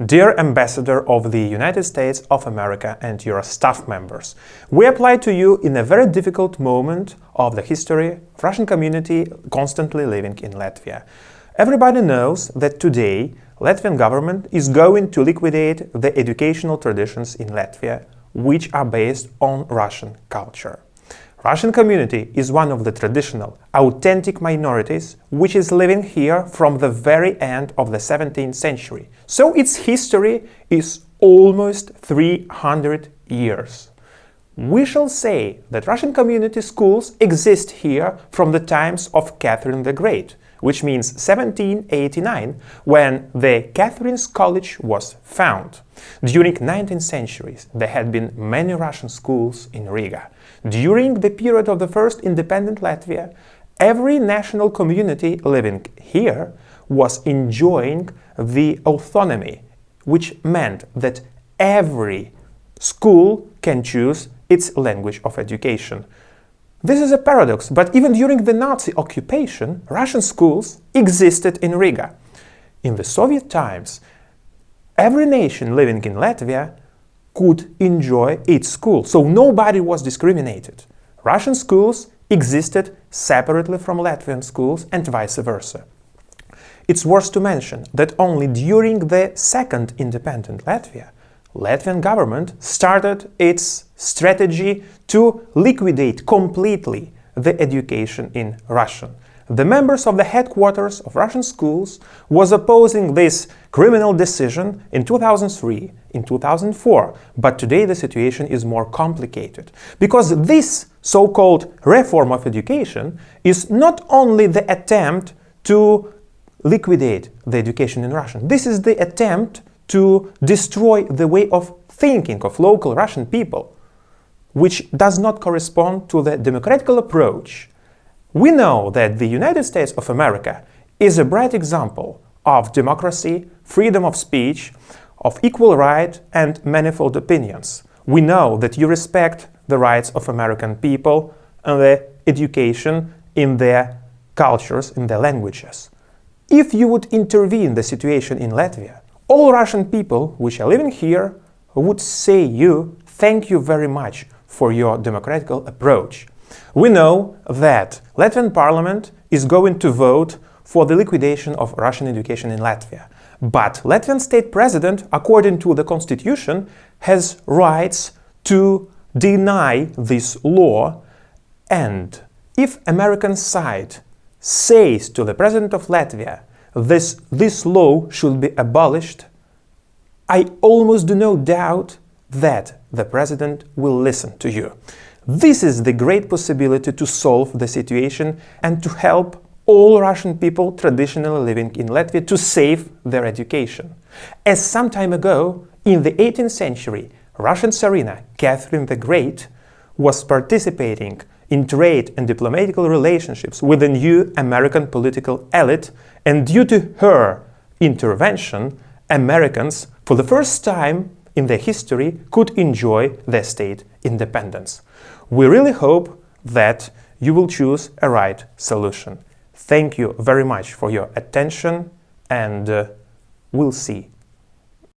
dear Ambassador of the United States of America and your staff members, we apply to you in a very difficult moment of the history of Russian community constantly living in Latvia. Everybody knows that today Latvian government is going to liquidate the educational traditions in Latvia, which are based on Russian culture. Russian community is one of the traditional, authentic minorities which is living here from the very end of the 17th century. So its history is almost 300 years. We shall say that Russian community schools exist here from the times of Catherine the Great, which means 1789, when the Catherine's College was found. During 19th centuries, there had been many Russian schools in Riga. During the period of the first independent Latvia, every national community living here was enjoying the autonomy, which meant that every school can choose its language of education. This is a paradox, but even during the Nazi occupation, Russian schools existed in Riga. In the Soviet times, every nation living in Latvia could enjoy its school, so nobody was discriminated. Russian schools existed separately from Latvian schools and vice versa. It's worth to mention that only during the second independent Latvia, Latvian government started its strategy to liquidate completely the education in Russian. The members of the headquarters of Russian schools was opposing this criminal decision in 2003, in 2004, but today the situation is more complicated, because this so-called reform of education is not only the attempt to liquidate the education in Russian, this is the attempt to destroy the way of thinking of local Russian people, which does not correspond to the democratical approach. We know that the United States of America is a bright example of democracy, freedom of speech, of equal right and manifold opinions. We know that you respect the rights of American people and the education in their cultures, in their languages. If you would intervene the situation in Latvia, all Russian people which are living here would say you, thank you very much for your democratical approach. We know that Latvian parliament is going to vote for the liquidation of Russian education in Latvia. But Latvian state president, according to the constitution, has rights to deny this law, and if American side says to the president of Latvia this law should be abolished, I almost do no doubt that the president will listen to you. This is the great possibility to solve the situation and to help all Russian people traditionally living in Latvia to save their education. As some time ago, in the 18th century, Russian Tsarina Catherine the Great was participating in trade and diplomatical relationships with the new American political elite, and due to her intervention, Americans, for the first time in their history, could enjoy their state independence. We really hope that you will choose a right solution. Thank you very much for your attention, and we'll see